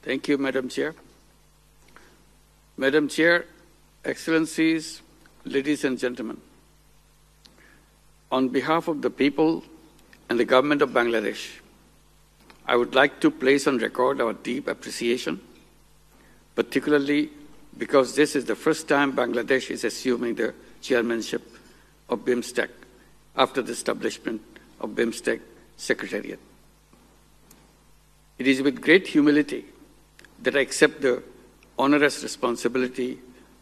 Thank you, Madam Chair. Madam Chair, Excellencies, ladies and gentlemen, on behalf of the people and the government of Bangladesh, I would like to place on record our deep appreciation, particularly because this is the first time Bangladesh is assuming the chairmanship of BIMSTEC after the establishment of BIMSTEC Secretariat. It is with great humility that I accept the onerous responsibility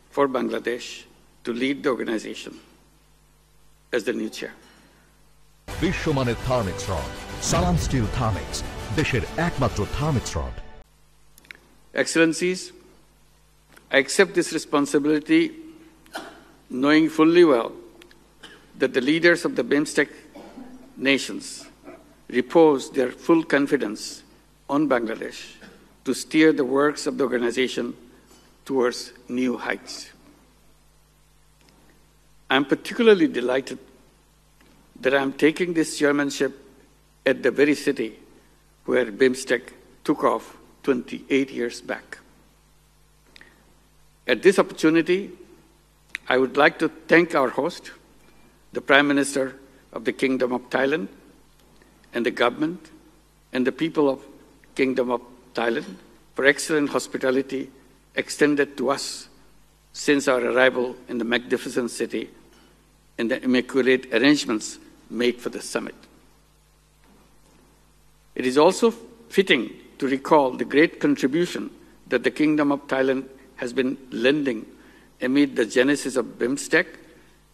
for Bangladesh to lead the organization as the new chair. বিশ্বমানের Thermex rod সালাম still Thermex দেশের একমাত্র Thermex rod. Excellencies, I accept this responsibility knowing fully well that the leaders of the BIMSTEC nations repose their full confidence on Bangladesh to steer the works of the organization towards new heights. I am particularly delighted that I am taking this chairmanship at the very city where BIMSTEC took off 28 years back. At this opportunity, I would like to thank our host, the Prime Minister of the Kingdom of Thailand, and the government and the people of Kingdom of Thailand for excellent hospitality extended to us since our arrival in the magnificent city and the immaculate arrangements made for the summit. It is also fitting to recall the great contribution that the Kingdom of Thailand has been lending amid the genesis of BIMSTEC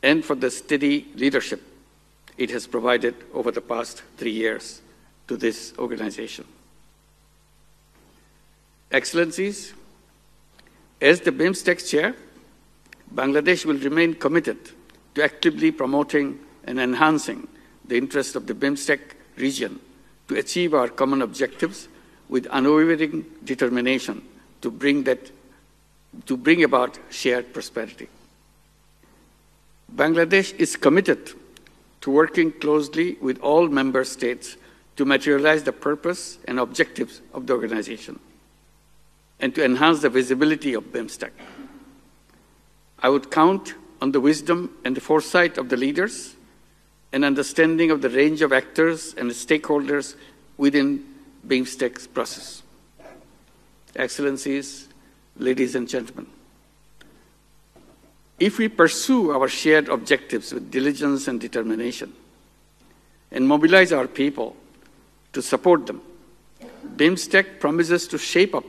and for the steady leadership it has provided over the past 3 years to this organization. Excellencies, as the BIMSTEC chair, Bangladesh will remain committed to actively promoting and enhancing the interests of the BIMSTEC region to achieve our common objectives with unwavering determination to bring about shared prosperity. Bangladesh is committed to working closely with all member states to materialize the purpose and objectives of the organization and to enhance the visibility of BIMSTEC. I would count on the wisdom and the foresight of the leaders and understanding of the range of actors and stakeholders within BIMSTEC's process. Excellencies, ladies and gentlemen, if we pursue our shared objectives with diligence and determination and mobilize our people to support them, BIMSTEC promises to shape up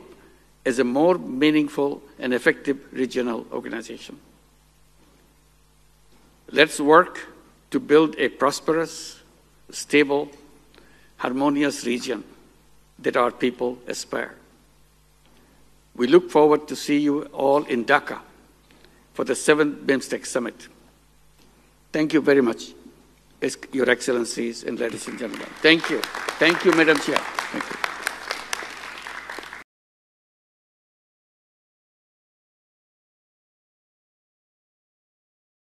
as a more meaningful and effective regional organization. Let's work to build a prosperous, stable, harmonious region that our people aspire. We look forward to see you all in Dhaka for the 7th BIMSTEC Summit. Thank you very much, Your Excellencies and ladies and gentlemen. Thank you. Thank you, Madam Chair. Thank you.